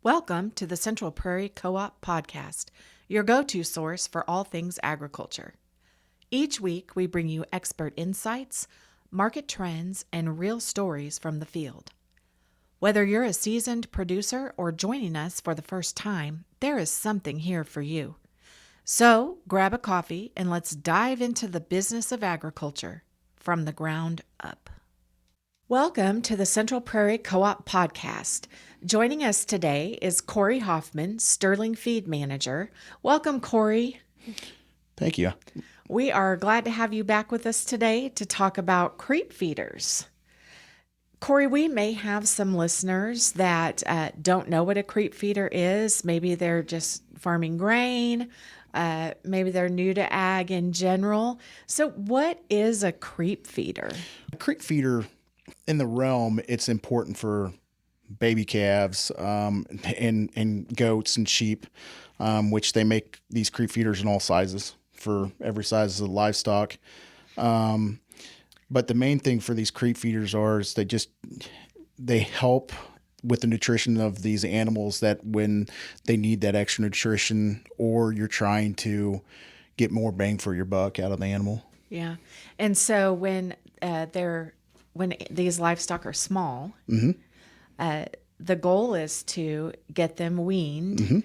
Welcome to the Central Prairie Co-op Podcast, your go-to source for all things agriculture. Each week, we bring you expert insights, market trends, and real stories from the field. Whether you're a seasoned producer or joining us for the first time, there is something here for you. So, grab a coffee and let's dive into the business of agriculture from the ground up. Welcome to the Central Prairie Co-op Podcast. Joining us today is Cory Hoffman, Sterling Feed Manager. Welcome, Cory. Thank you. We are glad to have you back with us today to talk about creep feeders. Cory, we may have some listeners that don't know what a creep feeder is. Maybe they're just farming grain. Maybe they're new to ag in general. So what is a creep feeder? A creep feeder, in the realm, it's important for baby calves and goats and sheep, which they make these creep feeders in all sizes for every size of the livestock. But the main thing for these creep feeders is they help with the nutrition of these animals, that when they need that extra nutrition or you're trying to get more bang for your buck out of the animal. Yeah. And so when these livestock are small, the goal is to get them weaned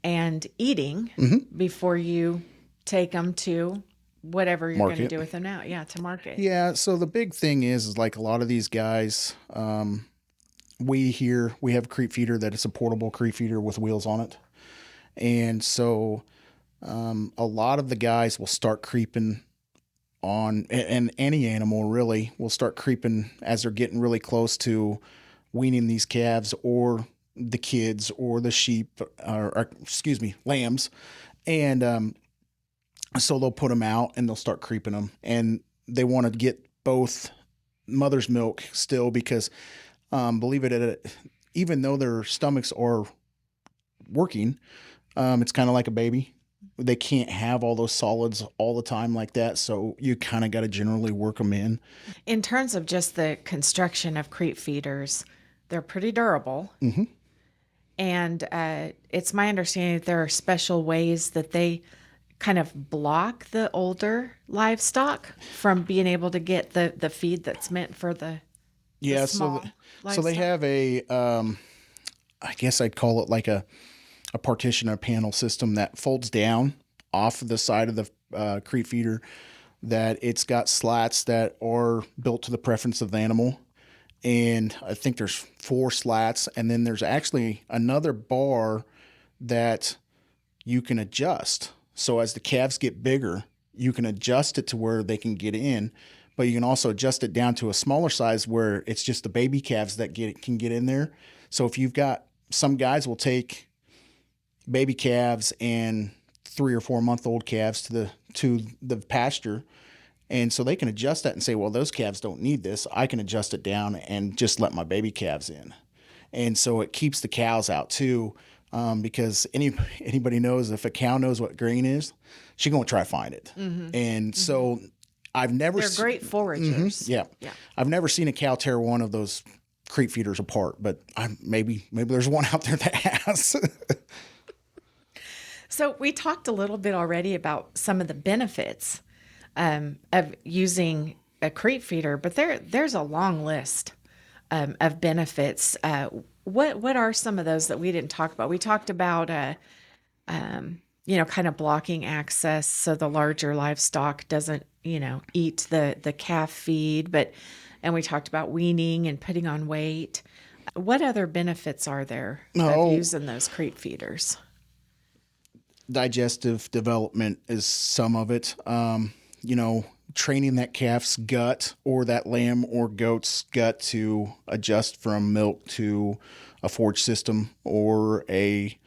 and eating before you take them to whatever you're going to do with them now. Yeah, to market. Yeah, so the big thing is like a lot of these guys, we have a creep feeder that is a portable creep feeder with wheels on it. And so a lot of the guys will start creeping on, and any animal really will start creeping as they're getting really close to weaning these calves or the kids or the sheep, lambs. And so they'll put them out and they'll start creeping them. And they want to get both mother's milk still because, even though their stomachs are working, it's kind of like a baby. They can't have all those solids all the time like that, so you kind of got to generally work them in. In terms of just the construction of creep feeders, they're pretty durable. And it's my understanding that there are special ways that they kind of block the older livestock from being able to get the feed that's meant for the small livestock. So they have a, I guess I'd call it like a partition, a panel system that folds down off of the side of the creep feeder, that it's got slats that are built to the preference of the animal. And I think there's 4 slats, and then there's actually another bar that you can adjust. So as the calves get bigger, you can adjust it to where they can get in, but you can also adjust it down to a smaller size where it's just the baby calves that can get in there. So if you've got, some guys will take baby calves and 3 or 4 month old calves to the pasture. And so they can adjust that and say, well, those calves don't need this. I can adjust it down and just let my baby calves in. And so it keeps the cows out too, because anybody knows if a cow knows what grain is, she's going to try to find it. And so they're great foragers. Yeah. I've never seen a cow tear one of those creep feeders apart, but maybe there's one out there that has. So we talked a little bit already about some of the benefits of using a creep feeder, but there's a long list of benefits. What are some of those that we didn't talk about? We talked about kind of blocking access so the larger livestock doesn't eat the calf feed, and we talked about weaning and putting on weight. What other benefits are there of using those creep feeders? Digestive development is some of it. Training that calf's gut or that lamb or goat's gut to adjust from milk to a forage system or a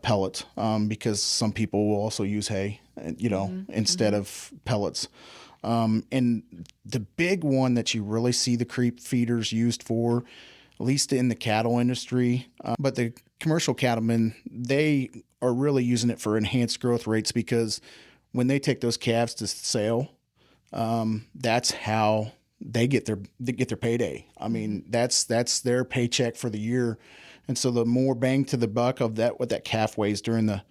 pellet, because some people will also use hay, instead of pellets. And the big one that you really see the creep feeders used for, at least in the cattle industry, but the commercial cattlemen, they are really using it for enhanced growth rates, because when they take those calves to sale, that's how they get their payday. I mean, that's their paycheck for the year. And so the more bang to the buck of that, what that calf weighs during the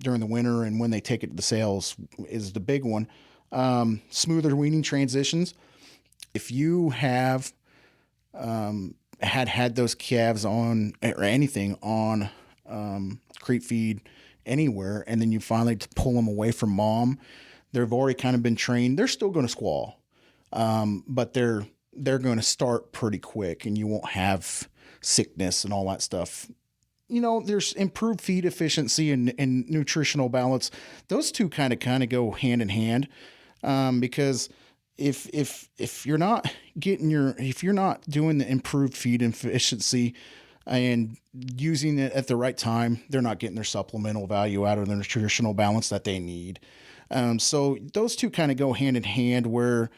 winter and when they take it to the sales is the big one. Smoother weaning transitions. If you have had those calves on or anything on creep feed anywhere, and then you finally pull them away from mom, they've already kind of been trained. They're still going to squall, but they're going to start pretty quick, and you won't have sickness and all that stuff. There's improved feed efficiency and nutritional balance. Those two kind of go hand in hand, because if you're not doing the improved feed efficiency and using it at the right time, they're not getting their supplemental value out of the nutritional balance that they need. So those two kind of go hand in hand, where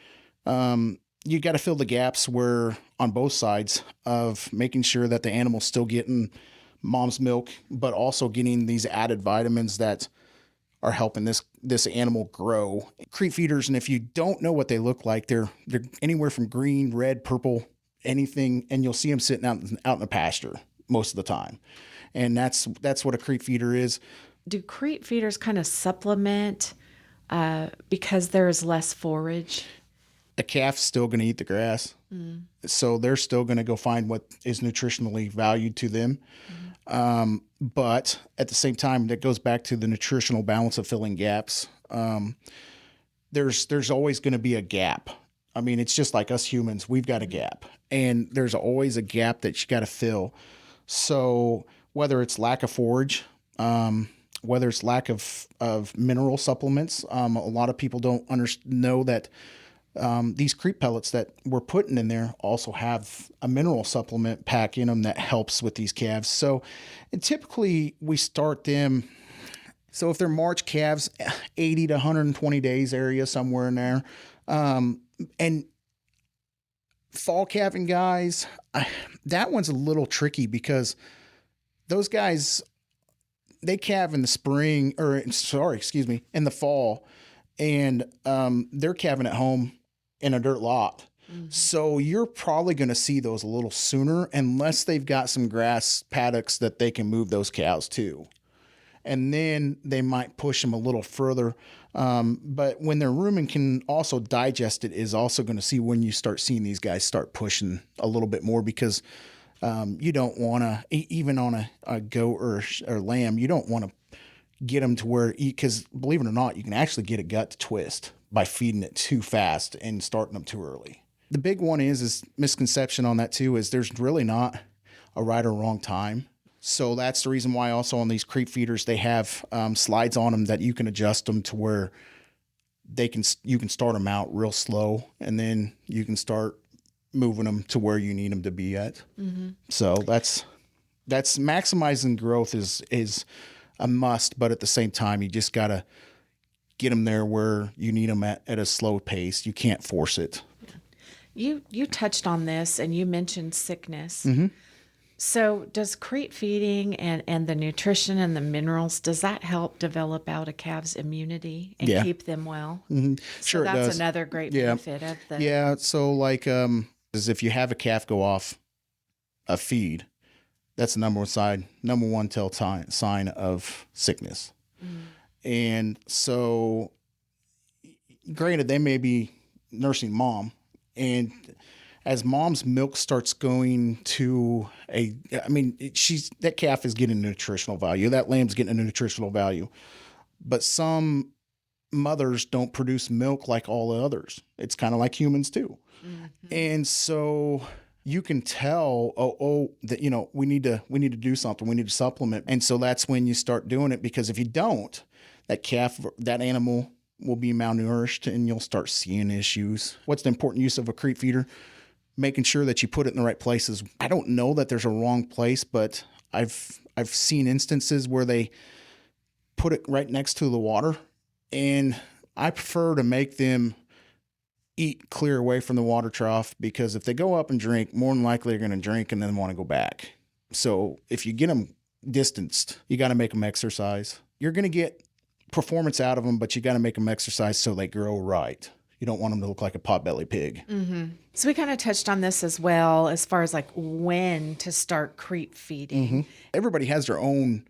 you got to fill the gaps where on both sides of making sure that the animal's still getting mom's milk, but also getting these added vitamins that are helping this animal grow. Creep feeders, and if you don't know what they look like, they're anywhere from green, red, purple, anything, and you'll see them sitting out in the pasture most of the time. And that's what a creep feeder is. Do creep feeders kind of supplement because there's less forage? A calf's still going to eat the grass. So they're still going to go find what is nutritionally valued to them. But at the same time, that goes back to the nutritional balance of filling gaps. There's always going to be a gap. I mean, it's just like us humans. We've got a gap, and there's always a gap that you got to fill. So whether it's lack of forage, whether it's lack of mineral supplements, a lot of people don't know that these creep pellets that we're putting in there also have a mineral supplement pack in them that helps with these calves. So, and typically we start them. So if they're March calves, 80 to 120 days area, somewhere in there. And fall calving guys, that one's a little tricky because those guys, they calve in the spring, in the fall, and they're calving at home in a dirt lot. So you're probably going to see those a little sooner, unless they've got some grass paddocks that they can move those cows to. And then they might push them a little further. But when their rumen can also digest it, is also going to see when you start seeing these guys start pushing a little bit more, because you don't want to, even on a goat or lamb, you don't want to get them to where, because believe it or not, you can actually get a gut to twist by feeding it too fast and starting them too early. The big one is misconception on that too, is there's really not a right or wrong time. So that's the reason why also on these creep feeders, they have slides on them that you can adjust them to where you can start them out real slow, and then you can start moving them to where you need them to be at. So that's maximizing growth is a must, but at the same time, you just got to get them there where you need them at a slow pace. You can't force it. You touched on this, and you mentioned sickness. So does creep feeding and the nutrition and the minerals, does that help develop out a calf's immunity and keep them well? Sure, so it that's does. another great benefit of the... Yeah, so like is if you have a calf go off a feed, that's the number one tell sign of sickness. And so, granted, they may be nursing mom, and as mom's milk starts going to that calf is getting nutritional value. That lamb's getting a nutritional value. But some mothers don't produce milk like all the others. It's kind of like humans too. And so you can tell, that, we need to do something. We need to supplement. And so that's when you start doing it, because if you don't, that animal will be malnourished and you'll start seeing issues. What's the important use of a creep feeder? Making sure that you put it in the right places. I don't know that there's a wrong place, but I've seen instances where they put it right next to the water, and I prefer to make them eat clear away from the water trough, because if they go up and drink, more than likely they're going to drink and then want to go back. So if you get them distanced, you got to make them exercise. You're going to get performance out of them, but you got to make them exercise so they grow right. You don't want them to look like a potbelly pig. So we kind of touched on this as well, as far as like when to start creep feeding. Everybody has their own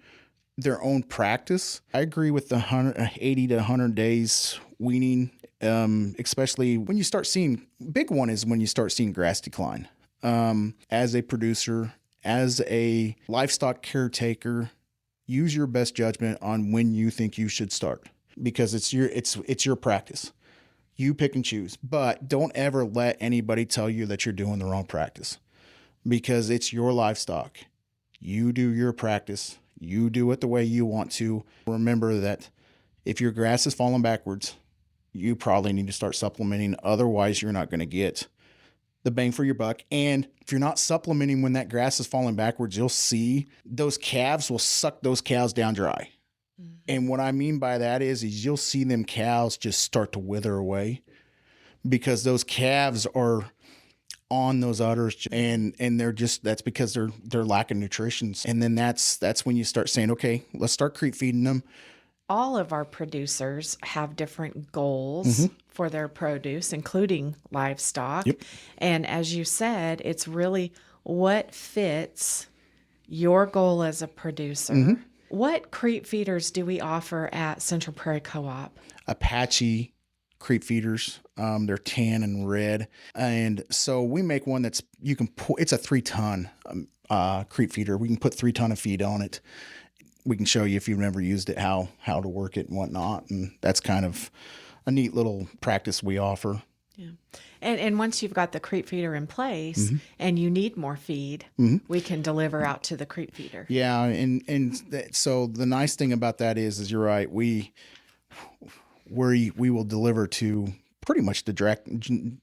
practice. I agree with the 80 to 100 days weaning, especially when you start seeing, big one is when you start seeing grass decline. As a producer, as a livestock caretaker, use your best judgment on when you think you should start, because it's your practice. You pick and choose, but don't ever let anybody tell you that you're doing the wrong practice, because it's your livestock. You do your practice. You do it the way you want to. Remember that if your grass is falling backwards, you probably need to start supplementing. Otherwise, you're not going to get the bang for your buck. And if you're not supplementing when that grass is falling backwards, you'll see those calves will suck those cows down dry. And what I mean by that is you'll see them cows just start to wither away, because those calves are on those udders, and that's because they're lacking nutrition. And then that's when you start saying, okay, let's start creep feeding them. All of our producers have different goals for their produce, including livestock. Yep. And as you said, it's really what fits your goal as a producer. What creep feeders do we offer at Central Prairie Co-op? Apache creep feeders. They're tan and red. And so we make one that's, you can put, it's a 3-ton creep feeder. We can put 3 ton of feed on it. We can show you, if you've never used it, how to work it and whatnot. And that's kind of a neat little practice we offer. Yeah. And once you've got the creep feeder in place and you need more feed, we can deliver out to the creep feeder. Yeah. So the nice thing about that is you're right. We will deliver to pretty much the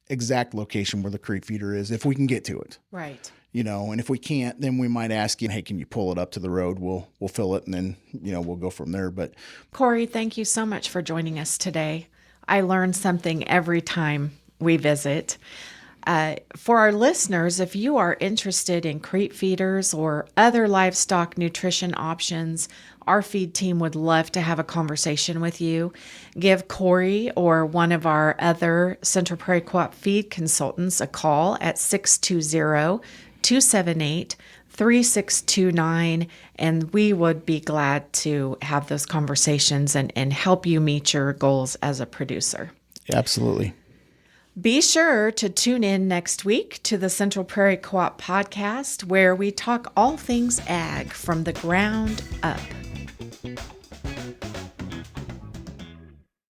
exact location where the creep feeder is, if we can get to it. Right. And if we can't, then we might ask you, hey, can you pull it up to the road? We'll fill it, and then, we'll go from there. But Cory, thank you so much for joining us today. I learn something every time we visit. For our listeners, if you are interested in creep feeders or other livestock nutrition options, our feed team would love to have a conversation with you. Give Cory or one of our other Central Prairie Co-op feed consultants a call at 620-278-3629, and we would be glad to have those conversations and help you meet your goals as a producer. Absolutely. Be sure to tune in next week to the Central Prairie Co-op podcast, where we talk all things ag from the ground up.